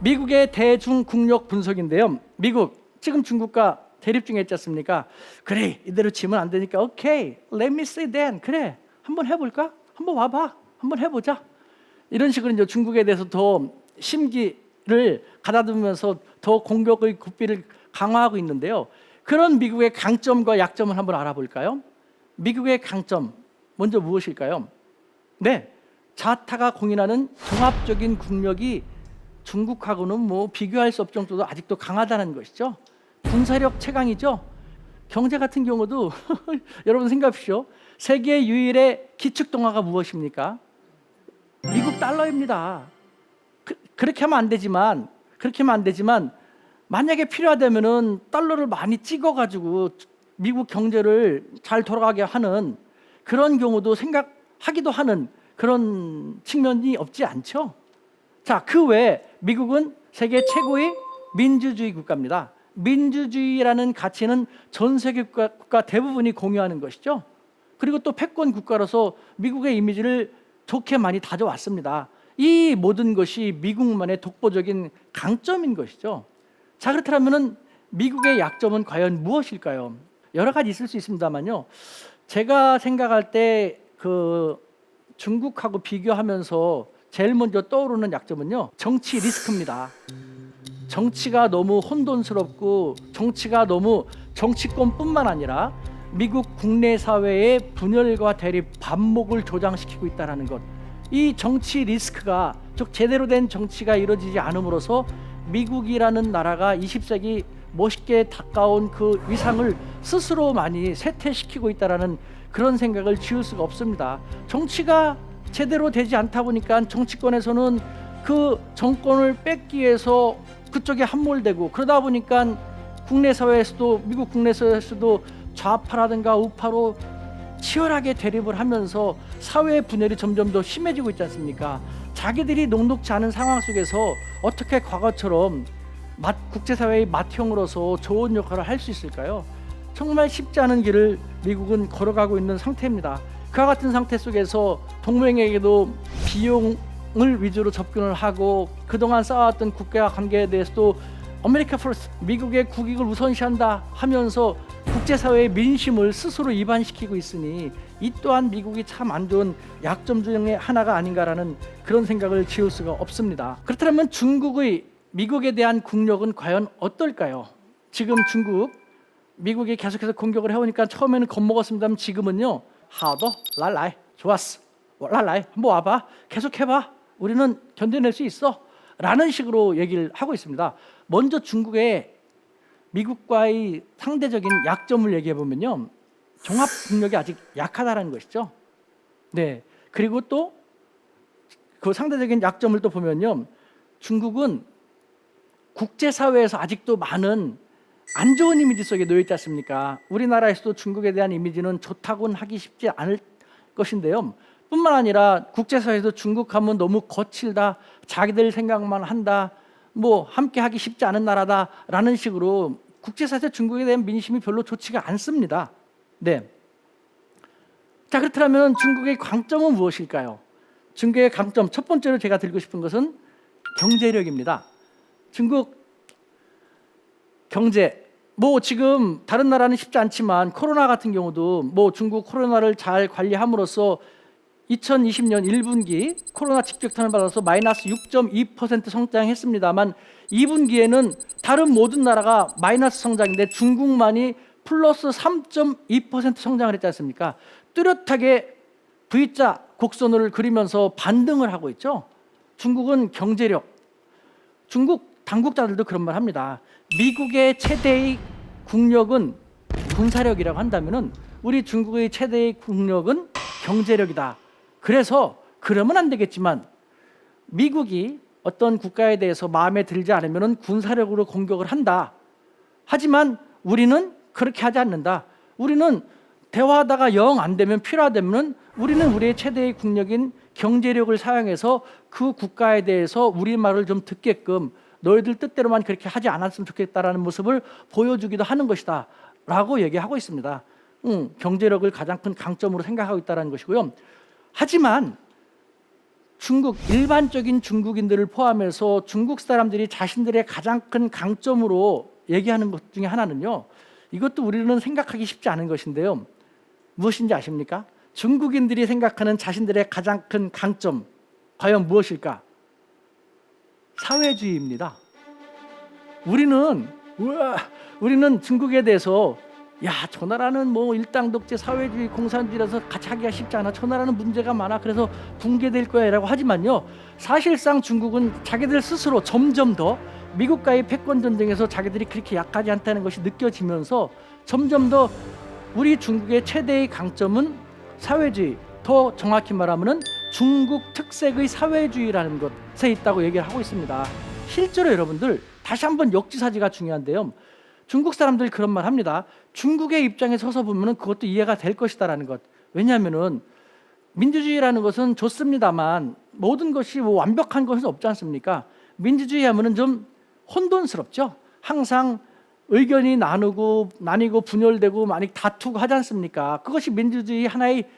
미국의 대중국력 분석인데요. 미국 지금 중국과 대립 중에 있지 않습니까? 그래, 이대로 지면 안 되니까 오케이, let me see then. 그래, 한번 해볼까? 한번 와봐, 한번 해보자. 이런 식으로 이제 중국에 대해서 더 심기를 가다듬으면서 더 공격의 고삐를 강화하고 있는데요. 그런 미국의 강점과 약점을 한번 알아볼까요? 미국의 강점 먼저 무엇일까요? 네, 자타가 공인하는 종합적인 국력이 중국하고는 뭐 비교할 수 없을 정도로 아직도 강하다는 것이죠. 군사력 최강이죠. 경제 같은 경우도 여러분 생각하십시오. 세계 유일의 기축동화가 무엇입니까? 미국 달러입니다. 그렇게 하면 안 되지만 만약에 필요하다면은 달러를 많이 찍어가지고 미국 경제를 잘 돌아가게 하는 그런 경우도 생각하기도 하는 그런 측면이 없지 않죠. 자, 그 외에 미국은 세계 최고의 민주주의 국가입니다. 민주주의라는 가치는 전 세계 국가 대부분이 공유하는 것이죠. 그리고 또 패권 국가로서 미국의 이미지를 좋게 많이 다져왔습니다. 이 모든 것이 미국만의 독보적인 강점인 것이죠. 자, 그렇다면 미국의 약점은 과연 무엇일까요? 여러 가지 있을 수 있습니다만요. 제가 생각할 때 중국하고 비교하면서 제일 먼저 떠오르는 약점은요, 정치 리스크입니다. 정치가 너무 혼돈스럽고 정치권뿐만 아니라 미국 국내 사회의 분열과 대립, 반목을 조장시키고 있다는 것. 이 정치 리스크가, 즉 제대로 된 정치가 이루어지지 않음으로써 미국이라는 나라가 20세기 멋있게 가까운 그 위상을 스스로 많이 쇠퇴시키고 있다는 그런 생각을 지울 수가 없습니다. 정치가 제대로 되지 않다 보니까 정치권에서는 그 정권을 뺏기 위해서 그쪽에 함몰되고, 그러다 보니까 국내 사회에서도, 미국 국내 사회에서도 좌파라든가 우파로 치열하게 대립을 하면서 사회 분열이 점점 더 심해지고 있지 않습니까? 자기들이 녹록지 않은 상황 속에서 어떻게 과거처럼 국제사회의 맏형으로서 좋은 역할을 할 수 있을까요? 정말 쉽지 않은 길을 미국은 걸어가고 있는 상태입니다. 그와 같은 상태 속에서 동맹에게도 비용을 위주로 접근을 하고, 그동안 쌓아왔던 국가와 관계에 대해서도 아메리카 퍼스트, 미국의 국익을 우선시한다 하면서 국제사회의 민심을 스스로 이반시키고 있으니 이 또한 미국이 참 안 좋은 약점 중에 하나가 아닌가라는 그런 생각을 지울 수가 없습니다. 그렇다면 중국의 미국에 대한 국력은 과연 어떨까요? 지금 미국이 계속해서 공격을 해오니까 처음에는 겁먹었습니다만 지금은요, 하도 랄라이, 좋았어, 랄라이, 한번 와봐, 계속해봐, 우리는 견뎌낼 수 있어 라는 식으로 얘기를 하고 있습니다. 먼저 중국의 미국과의 상대적인 약점을 얘기해 보면요, 종합 국력이 아직 약하다는 것이죠. 네, 그리고 또 그 상대적인 약점을 또 보면요, 중국은 국제사회에서 아직도 많은 안 좋은 이미지 속에 놓여 있지 않습니까? 우리나라에서도 중국에 대한 이미지는 좋다고는 하기 쉽지 않을 것인데요. 뿐만 아니라 국제사회에서 중국하면 너무 거칠다, 자기들 생각만 한다, 뭐 함께 하기 쉽지 않은 나라다라는 식으로 국제사회에서 중국에 대한 민심이 별로 좋지가 않습니다. 네. 자, 그렇다면 중국의 강점은 무엇일까요? 중국의 강점, 첫 번째로 제가 들고 싶은 것은 경제력입니다. 중국 경제, 뭐 지금 다른 나라는 쉽지 않지만 코로나 같은 경우도 뭐 중국 코로나를 잘 관리함으로써 2020년 1분기 코로나 직격탄을 받아서 마이너스 6.2% 성장했습니다만 2분기에는 다른 모든 나라가 마이너스 성장인데 중국만이 플러스 3.2% 성장을 했지 않습니까? 뚜렷하게 V자 곡선을 그리면서 반등을 하고 있죠. 중국은 경제력, 중국 당국자들도 그런 말 합니다. 미국의 최대의 국력은 군사력이라고 한다면은 우리 중국의 최대의 국력은 경제력이다. 그래서 그러면 안 되겠지만 미국이 어떤 국가에 대해서 마음에 들지 않으면 군사력으로 공격을 한다. 하지만 우리는 그렇게 하지 않는다. 우리는 대화하다가 영 안 되면, 필요하다면 우리는 우리의 최대의 국력인 경제력을 사용해서 그 국가에 대해서 우리 말을 좀 듣게끔, 너희들 뜻대로만 그렇게 하지 않았으면 좋겠다라는 모습을 보여주기도 하는 것이다 라고 얘기하고 있습니다. 경제력을 가장 큰 강점으로 생각하고 있다는 것이고요. 하지만 중국 일반적인 중국인들을 포함해서 중국 사람들이 자신들의 가장 큰 강점으로 얘기하는 것 중에 하나는요, 이것도 우리는 생각하기 쉽지 않은 것인데요, 무엇인지 아십니까? 중국인들이 생각하는 자신들의 가장 큰 강점, 과연 무엇일까? 사회주의입니다. 우리는 중국에 대해서 저 나라는 뭐 일당 독재, 사회주의, 공산주의라서 같이 하기가 쉽지 않아. 저 나라는 문제가 많아. 그래서 붕괴될 거야라고 하지만요, 사실상 중국은 자기들 스스로 점점 더 미국과의 패권 전쟁에서 자기들이 그렇게 약하지 않다는 것이 느껴지면서 점점 더 우리 중국의 최대의 강점은 사회주의, 더 정확히 말하면은 중국 특색의 사회주의라는 것에 있다고 얘기를 하고 있습니다. 실제로 여러분들 다시 한번 역지사지가 중요한데요, 중국 사람들이 그런 말 합니다. 중국의 입장에 서서 보면 그것도 이해가 될 것이다라는 것. 왜냐하면은 민주주의라는 것은 좋습니다만 모든 것이 뭐 완벽한 것은 없지 않습니까? 민주주의 하면은 좀 혼돈스럽죠. 항상 의견이 나뉘고 분열되고 많이 다투고 하지 않습니까? 그것이 민주주의 하나의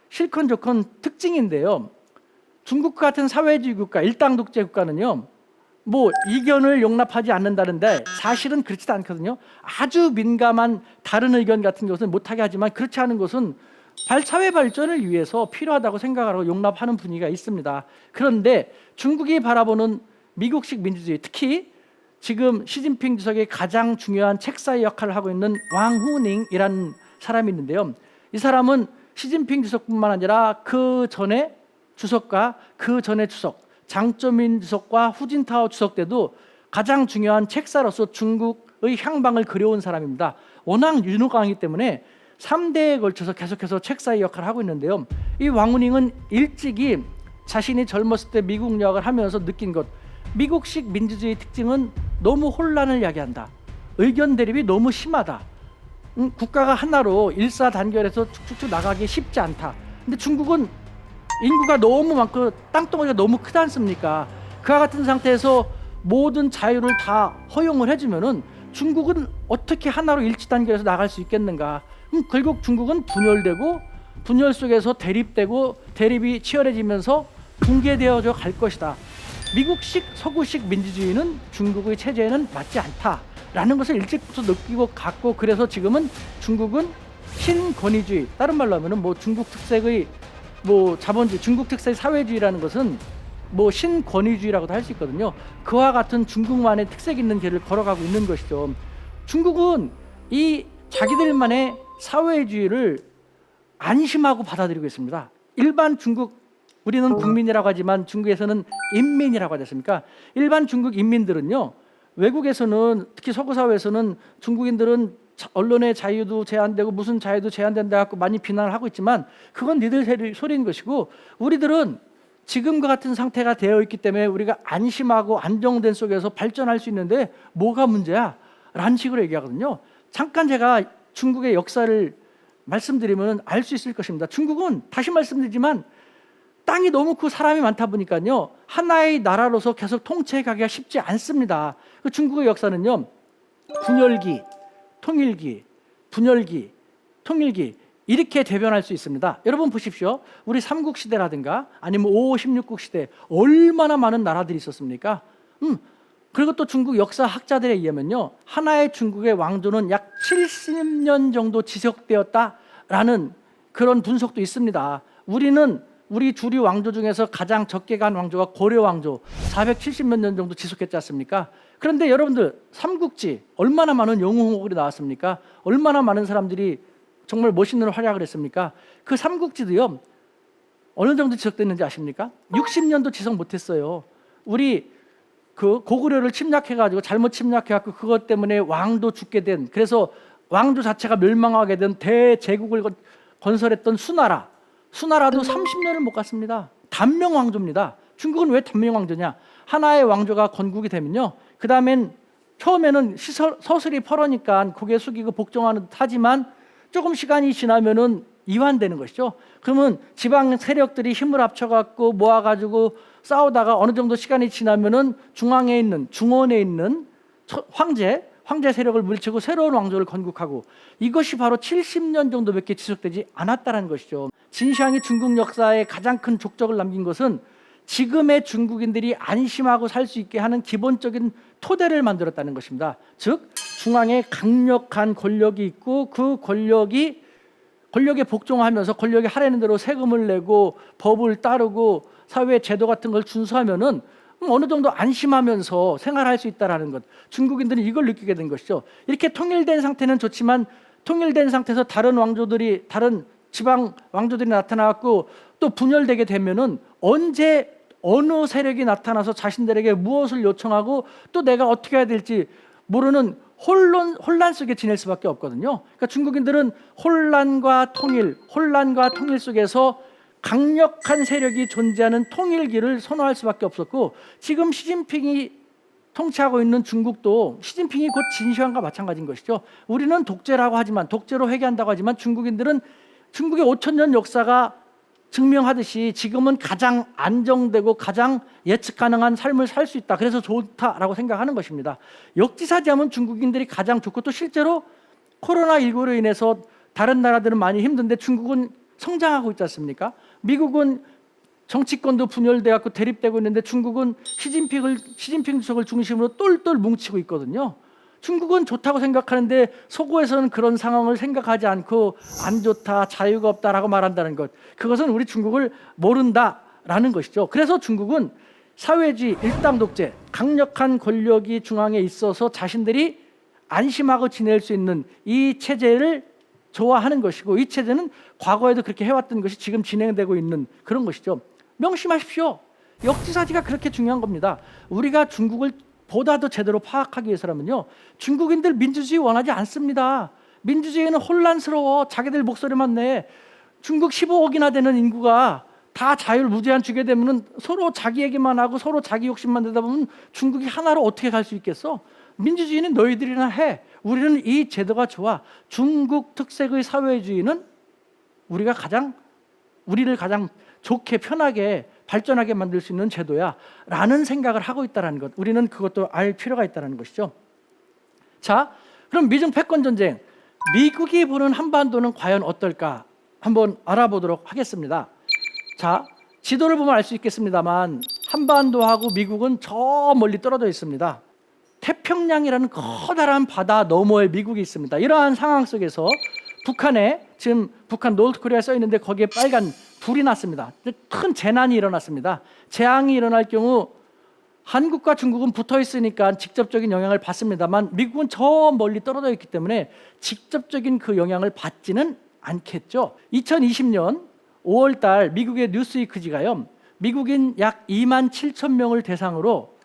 실컷 좋건 특징인데요, 중국 같은 사회주의 국가, 일당 독재 국가는요, 뭐 이견을 용납하지 않는다는데 사실은 그렇지도 않거든요. 아주 민감한 다른 의견 같은 것은 못하게 하지만 그렇지 않은 것은 사회 발전을 위해서 필요하다고 생각하고 용납하는 분위기가 있습니다. 그런데 중국이 바라보는 미국식 민주주의, 특히 지금 시진핑 주석의 가장 중요한 책사의 역할을 하고 있는 왕후닝이라는 사람이 있는데요, 이 사람은 시진핑 주석뿐만 아니라 그 전에 주석과 그 전에 주석, 장쩌민 주석과 후진타오 주석 때도 가장 중요한 책사로서 중국의 향방을 그려온 사람입니다. 워낙 유능하기 때문에 3대에 걸쳐서 계속해서 책사의 역할을 하고 있는데요, 이 왕후닝은 일찍이 자신이 젊었을 때 미국 유학을 하면서 느낀 것, 미국식 민주주의 특징은 너무 혼란을 야기한다, 의견 대립이 너무 심하다, 국가가 하나로 일사단결해서 쭉쭉쭉 나가기 쉽지 않다. 근데 중국은 인구가 너무 많고 땅덩어리가 너무 크지 않습니까? 그와 같은 상태에서 모든 자유를 다 허용을 해주면은 중국은 어떻게 하나로 일치단결해서 나갈 수 있겠는가? 결국 중국은 분열되고 분열 속에서 대립되고 대립이 치열해지면서 붕괴되어져 갈 것이다. 미국식 서구식 민주주의는 중국의 체제에는 맞지 않다라는 것을 일찍부터 느끼고 갔고, 그래서 지금은 중국은 신권위주의, 다른 말로 하면은 뭐 중국 특색의 뭐 자본주의, 중국 특색의 사회주의라는 것은 뭐 신권위주의라고도 할 수 있거든요. 그와 같은 중국만의 특색 있는 길을 걸어가고 있는 것이죠. 중국은 이 자기들만의 사회주의를 안심하고 받아들이고 있습니다. 일반 중국, 우리는 국민이라고 하지만 중국에서는 인민이라고 하지 않습니까? 일반 중국 인민들은요, 외국에서는 특히 서구 사회에서는 중국인들은 언론의 자유도 제한되고 무슨 자유도 제한된다 갖고 많이 비난을 하고 있지만 그건 니들 소리인 것이고, 우리들은 지금과 같은 상태가 되어 있기 때문에 우리가 안심하고 안정된 속에서 발전할 수 있는데 뭐가 문제야? 라는 식으로 얘기하거든요. 잠깐 제가 중국의 역사를 말씀드리면 알 수 있을 것입니다. 중국은 다시 말씀드리지만 땅이 너무 크고 사람이 많다 보니까요, 하나의 나라로서 계속 통치해가기가 쉽지 않습니다. 그 중국의 역사는요, 분열기, 통일기, 분열기, 통일기, 이렇게 대변할 수 있습니다. 여러분 보십시오. 우리 삼국시대라든가 아니면 5, 16국 시대 얼마나 많은 나라들이 있었습니까? 그리고 또 중국 역사학자들에 의하면요, 하나의 중국의 왕조는 약 70년 정도 지속되었다라는 그런 분석도 있습니다. 우리 주류 왕조 중에서 가장 적게 간 왕조가 고려 왕조 470몇 년 정도 지속했지 않습니까? 그런데 여러분들 삼국지 얼마나 많은 영웅호국이 나왔습니까? 얼마나 많은 사람들이 정말 멋있는 활약을 했습니까? 그 삼국지도요, 어느 정도 지속됐는지 아십니까? 60년도 지속 못했어요. 우리 그 고구려를 침략해가지고 잘못 침략해갖고 그것 때문에 왕도 죽게 된, 그래서 왕조 자체가 멸망하게 된 대제국을 건설했던 수나라도 30년을 못 갔습니다. 단명 왕조입니다. 중국은 왜 단명 왕조냐? 하나의 왕조가 건국이 되면요, 그 다음엔 처음에는 서슬이 펄으니까 고개 숙이고 복종하는 듯 하지만 조금 시간이 지나면은 이완되는 것이죠. 그러면 지방 세력들이 힘을 합쳐갖고 모아가지고 싸우다가 어느 정도 시간이 지나면은 중앙에 있는, 중원에 있는 황제 세력을 물리치고 새로운 왕조를 건국하고, 이것이 바로 70년 정도밖에 지속되지 않았다는 것이죠. 진시황이 중국 역사에 가장 큰 족적을 남긴 것은 지금의 중국인들이 안심하고 살 수 있게 하는 기본적인 토대를 만들었다는 것입니다. 즉 중앙에 강력한 권력이 있고 그 권력에 복종하면서 권력이 하라는 대로 세금을 내고 법을 따르고 사회 제도 같은 걸 준수하면은 어느 정도 안심하면서 생활할 수 있다는 것. 중국인들은 이걸 느끼게 된 것이죠. 이렇게 통일된 상태는 좋지만 통일된 상태에서 다른 지방 왕조들이 나타나고 또 분열되게 되면은 언제 어느 세력이 나타나서 자신들에게 무엇을 요청하고 또 내가 어떻게 해야 될지 모르는 혼란 속에 지낼 수밖에 없거든요. 그러니까 중국인들은 혼란과 통일 속에서 강력한 세력이 존재하는 통일기를 선호할 수밖에 없었고, 지금 시진핑이 통치하고 있는 중국도 시진핑이 곧 진시황과 마찬가지인 것이죠. 우리는 독재라고 하지만, 독재로 회귀한다고 하지만 중국인들은 중국의 5,000년 역사가 증명하듯이 지금은 가장 안정되고 가장 예측 가능한 삶을 살 수 있다. 그래서 좋다라고 생각하는 것입니다. 역지사지하면 중국인들이 가장 좋고, 또 실제로 코로나19로 인해서 다른 나라들은 많이 힘든데 중국은 성장하고 있지 않습니까? 미국은 정치권도 분열돼 갖고 대립되고 있는데 중국은 시진핑 주석을 중심으로 똘똘 뭉치고 있거든요. 중국은 좋다고 생각하는데 서구에서는 그런 상황을 생각하지 않고 안 좋다, 자유가 없다라고 말한다는 것. 그것은 우리 중국을 모른다라는 것이죠. 그래서 중국은 사회주의, 일당 독재, 강력한 권력이 중앙에 있어서 자신들이 안심하고 지낼 수 있는 이 체제를 좋아하는 것이고, 이 체제는 과거에도 그렇게 해왔던 것이 지금 진행되고 있는 그런 것이죠. 명심하십시오. 역지사지가 그렇게 중요한 겁니다. 우리가 중국을 보다 더 제대로 파악하기 위해서라면요, 중국인들 민주주의 원하지 않습니다. 민주주의는 혼란스러워. 자기들 목소리만 내. 중국 15억이나 되는 인구가 다 자유를 무제한 주게 되면 서로 자기 얘기만 하고 서로 자기 욕심만 내다 보면 중국이 하나로 어떻게 갈 수 있겠어? 민주주의는 너희들이나 해. 우리는 이 제도가 좋아. 중국 특색의 사회주의는 우리를 가장 좋게, 편하게, 발전하게 만들 수 있는 제도야 라는 생각을 하고 있다는 것. 우리는 그것도 알 필요가 있다는 것이죠. 자, 그럼 미중 패권 전쟁, 미국이 보는 한반도는 과연 어떨까 한번 알아보도록 하겠습니다. 자, 지도를 보면 알 수 있겠습니다만 한반도하고 미국은 저 멀리 떨어져 있습니다. 태평양이라는 커다란 바다 너머에 미국이 있습니다. 이러한 상황 속에서 북한에, 지금 북한 노르트코리아 써 있는데 거기에 빨간 불이 났습니다. 큰 재난이 일어났습니다. 재앙이 일어날 경우 한국과 중국은 붙어 있으니까 직접적인 영향을 받습니다만 미국은 저 멀리 떨어져 있기 때문에 직접적인 그 영향을 받지는 않겠죠. 2020년 5월 달 미국의 뉴스위크지가요, 미국인 약 2만 7천 명을 대상으로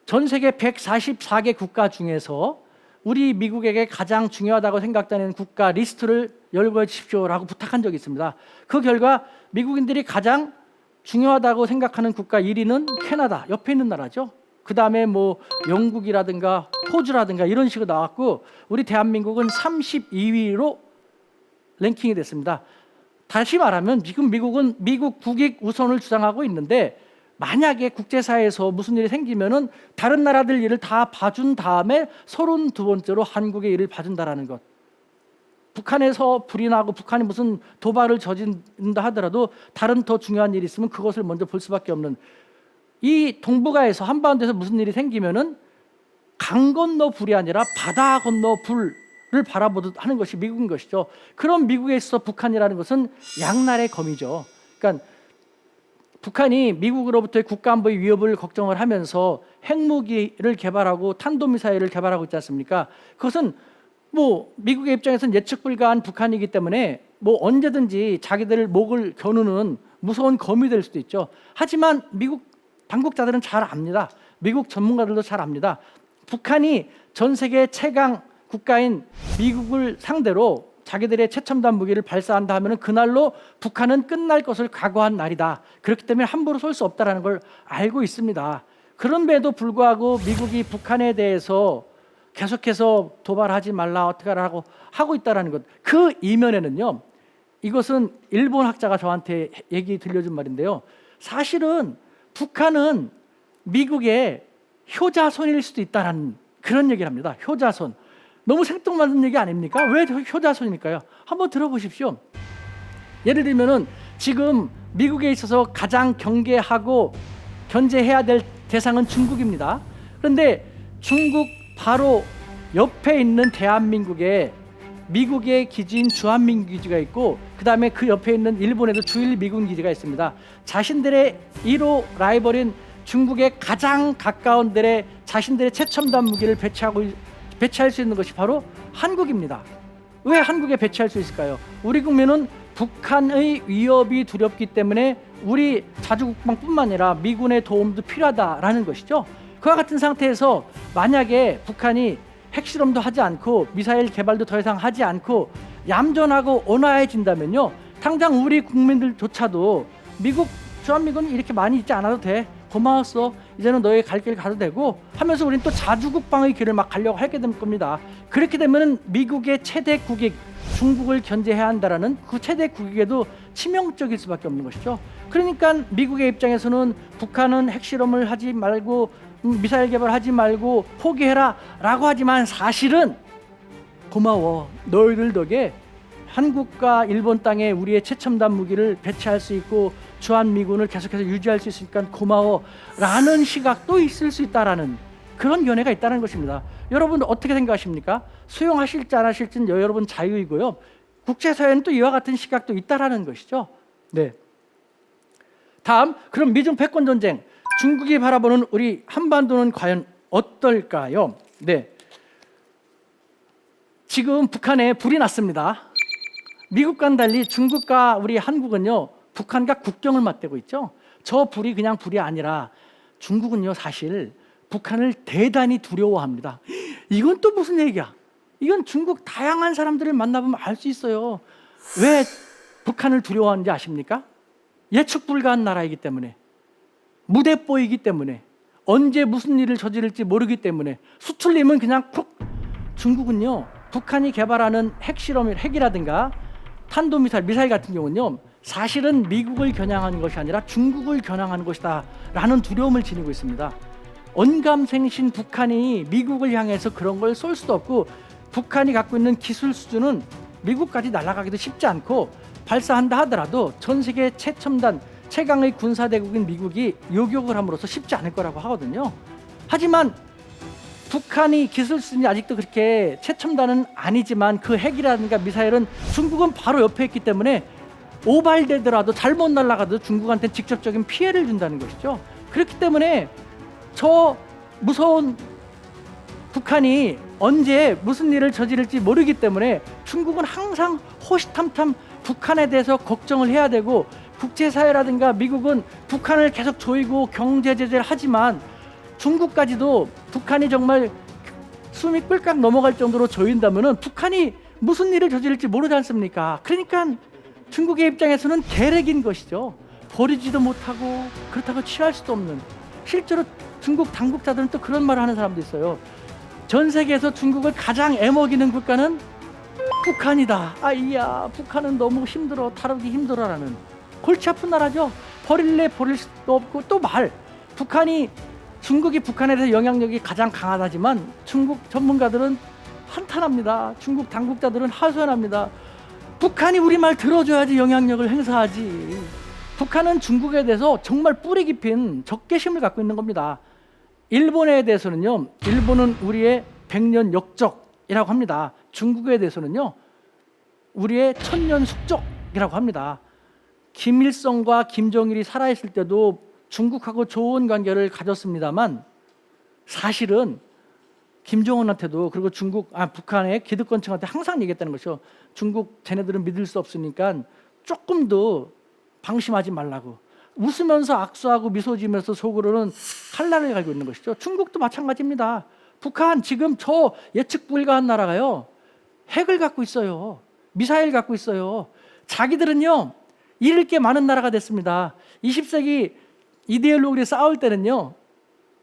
전 세계 144개 국가 중에서 우리 미국에게 가장 중요하다고 생각되는 국가 리스트를 열거해 주십시오라고 부탁한 적이 있습니다. 그 결과 미국인들이 가장 중요하다고 생각하는 국가 1위는 캐나다, 옆에 있는 나라죠. 그 다음에 뭐 영국이라든가 호주라든가 이런 식으로 나왔고, 우리 대한민국은 32위로 랭킹이 됐습니다. 다시 말하면 지금 미국은 미국 국익 우선을 주장하고 있는데, 만약에 국제사회에서 무슨 일이 생기면은 다른 나라들 일을 다 봐준 다음에 32번째로 한국의 일을 봐준다라는 것. 북한에서 불이 나고 북한이 무슨 도발을 저지른다 하더라도 다른 더 중요한 일이 있으면 그것을 먼저 볼 수밖에 없는, 이 동북아에서 한반도에서 무슨 일이 생기면은 강 건너 불이 아니라 바다 건너 불을 바라보듯 하는 것이 미국인 것이죠. 그런 미국에 있어 북한이라는 것은 양날의 검이죠. 그러니까 북한이 미국으로부터의 국가안보의 위협을 걱정을 하면서 핵무기를 개발하고 탄도미사일을 개발하고 있지 않습니까? 그것은 뭐 미국의 입장에서는 예측 불가한 북한이기 때문에 뭐 언제든지 자기들 목을 겨누는 무서운 검이 될 수도 있죠. 하지만 미국 당국자들은 잘 압니다. 미국 전문가들도 잘 압니다. 북한이 전 세계 최강 국가인 미국을 상대로 자기들의 최첨단 무기를 발사한다 하면 그날로 북한은 끝날 것을 각오한 날이다. 그렇기 때문에 함부로 쏠 수 없다는 걸 알고 있습니다. 그런데도 불구하고 미국이 북한에 대해서 계속해서 도발하지 말라, 어떻게 하라고 하고 있다는 것. 그 이면에는요, 이것은 일본 학자가 저한테 얘기 들려준 말인데요, 사실은 북한은 미국의 효자손일 수도 있다는 그런 얘기를 합니다. 효자손. 너무 생뚱맞은 얘기 아닙니까? 왜 효자손일까요? 한번 들어보십시오. 예를 들면은 지금 미국에 있어서 가장 경계하고 견제해야 될 대상은 중국입니다. 그런데 중국 바로 옆에 있는 대한민국에 미국의 기지인 주한미군 기지가 있고, 그 다음에 그 옆에 있는 일본에도 주일미군 기지가 있습니다. 자신들의 1호 라이벌인 중국의 가장 가까운 데에 자신들의 최첨단 무기를 배치할 수 있는 것이 바로 한국입니다. 왜 한국에 배치할 수 있을까요? 우리 국민은 북한의 위협이 두렵기 때문에 우리 자주국방뿐만 아니라 미군의 도움도 필요하다라는 것이죠. 그와 같은 상태에서 만약에 북한이 핵실험도 하지 않고 미사일 개발도 더 이상 하지 않고 얌전하고 온화해진다면요, 당장 우리 국민들조차도 미국 주한미군 이렇게 많이 있지 않아도 돼, 고마웠어, 이제는 너의 갈 길 가도 되고 하면서 우리는 또 자주국방의 길을 막 가려고 하게 될 겁니다. 그렇게 되면 미국의 최대 국익 중국을 견제해야 한다라는 그 최대 국익에도 치명적일 수밖에 없는 것이죠. 그러니까 미국의 입장에서는 북한은 핵실험을 하지 말고 미사일 개발하지 말고 포기해라 라고 하지만, 사실은 고마워, 너희들 덕에 한국과 일본 땅에 우리의 최첨단 무기를 배치할 수 있고 주한미군을 계속해서 유지할 수 있으니까 고마워 라는 시각도 있을 수 있다라는 그런 견해가 있다는 것입니다. 여러분 어떻게 생각하십니까? 수용하실지 안 하실지는 여러분 자유이고요, 국제사회는 또 이와 같은 시각도 있다라는 것이죠. 네. 다음, 그럼 미중 패권 전쟁, 중국이 바라보는 우리 한반도는 과연 어떨까요? 네. 지금 북한에 불이 났습니다. 미국과는 달리 중국과 우리 한국은요, 북한과 국경을 맞대고 있죠. 저 불이 그냥 불이 아니라 중국은요, 사실 북한을 대단히 두려워합니다. 이건 또 무슨 얘기야? 이건 중국 다양한 사람들을 만나보면 알 수 있어요. 왜 북한을 두려워하는지 아십니까? 예측 불가한 나라이기 때문에, 무대뽀이기 때문에, 언제 무슨 일을 저지를지 모르기 때문에, 수틀리면 그냥 푹. 중국은요, 북한이 개발하는 핵이라든가 탄도미사일, 미사일 같은 경우는요, 사실은 미국을 겨냥하는 것이 아니라 중국을 겨냥하는 것이다 라는 두려움을 지니고 있습니다. 언감생신 북한이 미국을 향해서 그런 걸 쏠 수도 없고, 북한이 갖고 있는 기술 수준은 미국까지 날아가기도 쉽지 않고, 발사한다 하더라도 전 세계 최첨단 최강의 군사대국인 미국이 요격을 함으로써 쉽지 않을 거라고 하거든요. 하지만 북한이 기술 수준이 아직도 그렇게 최첨단은 아니지만 그 핵이라든가 미사일은 중국은 바로 옆에 있기 때문에 오발되더라도 잘못 날아가도 중국한테 직접적인 피해를 준다는 것이죠. 그렇기 때문에 저 무서운 북한이 언제 무슨 일을 저지를지 모르기 때문에 중국은 항상 호시탐탐 북한에 대해서 걱정을 해야 되고, 국제사회라든가 미국은 북한을 계속 조이고 경제 제재를 하지만 중국까지도 북한이 정말 숨이 꿀깍 넘어갈 정도로 조인다면은 북한이 무슨 일을 저지를지 모르지 않습니까? 그러니까 중국의 입장에서는 계략인 것이죠. 버리지도 못하고 그렇다고 취할 수도 없는. 실제로 중국 당국자들은 또 그런 말을 하는 사람도 있어요. 전 세계에서 중국을 가장 애먹이는 국가는 북한이다. 아이야, 북한은 너무 힘들어, 다루기 힘들어라는 골치 아픈 나라죠. 버릴래 버릴 수도 없고, 또 중국이 북한에 대해서 영향력이 가장 강하다지만 중국 전문가들은 한탄합니다. 중국 당국자들은 하소연합니다. 북한이 우리 말 들어줘야지 영향력을 행사하지. 북한은 중국에 대해서 정말 뿌리 깊은 적개심을 갖고 있는 겁니다. 일본에 대해서는요, 일본은 우리의 100년 역적이라고 합니다. 중국에 대해서는요, 우리의 1000년 숙적이라고 합니다. 김일성과 김정일이 살아있을 때도 중국하고 좋은 관계를 가졌습니다만, 사실은 김정은한테도, 그리고 북한의 기득권층한테 항상 얘기했다는 것이죠. 중국 쟤네들은 믿을 수 없으니까 조금 더 방심하지 말라고. 웃으면서 악수하고 미소 지으면서 속으로는 칼날을 갈고 있는 것이죠. 중국도 마찬가지입니다. 북한 지금 저 예측 불가한 나라가요, 핵을 갖고 있어요. 미사일 갖고 있어요. 자기들은요, 잃을 게 많은 나라가 됐습니다. 20세기 이데올로기를 싸울 때는요,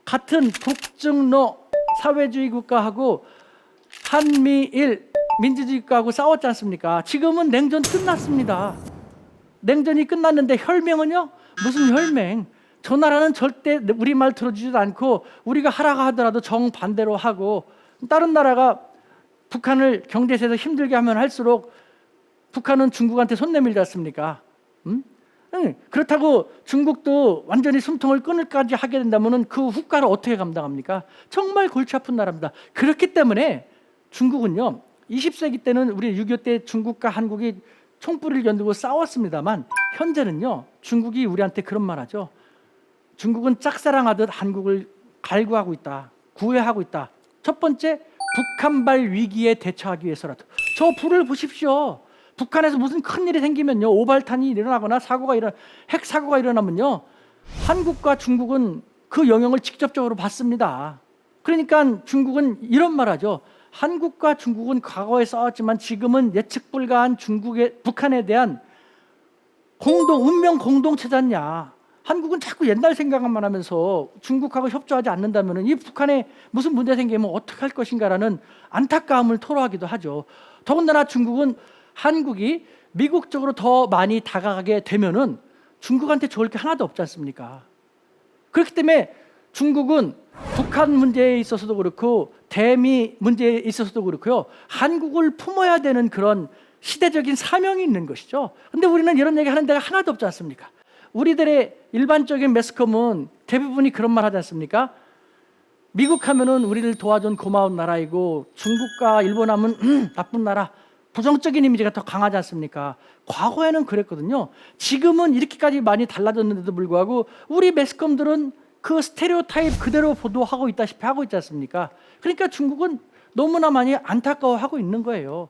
같은 북중러 사회주의 국가하고 한미일 민주주의 국가하고 싸웠지 않습니까? 지금은 냉전 끝났습니다. 냉전이 끝났는데 혈맹은요? 무슨 혈맹? 저 나라는 절대 우리 말 들어주지도 않고, 우리가 하라고 하더라도 정반대로 하고, 다른 나라가 북한을 경제에서 힘들게 하면 할수록 북한은 중국한테 손 내밀지 않습니까? 응, 그렇다고 중국도 완전히 숨통을 끊을까지 하게 된다면은 그 후과를 어떻게 감당합니까? 정말 골치 아픈 나라입니다. 그렇기 때문에 중국은요, 20세기 때는 우리 6.25 때 중국과 한국이 총뿌리를 겨누고 싸웠습니다만 현재는요, 중국이 우리한테 그런 말 하죠. 중국은 짝사랑하듯 한국을 갈구하고 있다, 구애하고 있다. 첫 번째, 북한발 위기에 대처하기 위해서라도. 저 불을 보십시오. 북한에서 무슨 큰일이 생기면요, 오발탄이 일어나거나 핵 사고가 일어나면요, 한국과 중국은 그 영향을 직접적으로 받습니다. 그러니까 중국은 이런 말하죠. 한국과 중국은 과거에 싸웠지만 지금은 예측 불가한 북한에 대한 운명 공동체지 않냐. 한국은 자꾸 옛날 생각만 하면서 중국하고 협조하지 않는다면 이 북한에 무슨 문제 생기면 어떻게 할 것인가라는 안타까움을 토로하기도 하죠. 더군다나 중국은 한국이 미국 쪽으로 더 많이 다가가게 되면은 중국한테 좋을 게 하나도 없지 않습니까? 그렇기 때문에 중국은 북한 문제에 있어서도 그렇고 대미 문제에 있어서도 그렇고요, 한국을 품어야 되는 그런 시대적인 사명이 있는 것이죠. 근데 우리는 이런 얘기 하는 데가 하나도 없지 않습니까? 우리들의 일반적인 매스컴은 대부분이 그런 말 하지 않습니까? 미국 하면은 우리를 도와준 고마운 나라이고 중국과 일본 하면 나쁜 나라, 부정적인 이미지가 더 강하지 않습니까? 과거에는 그랬거든요. 지금은 이렇게까지 많이 달라졌는데도 불구하고 우리 매스컴들은 그 스테레오타입 그대로 보도하고 있다시피 하고 있지 않습니까? 그러니까 중국은 너무나 많이 안타까워하고 있는 거예요.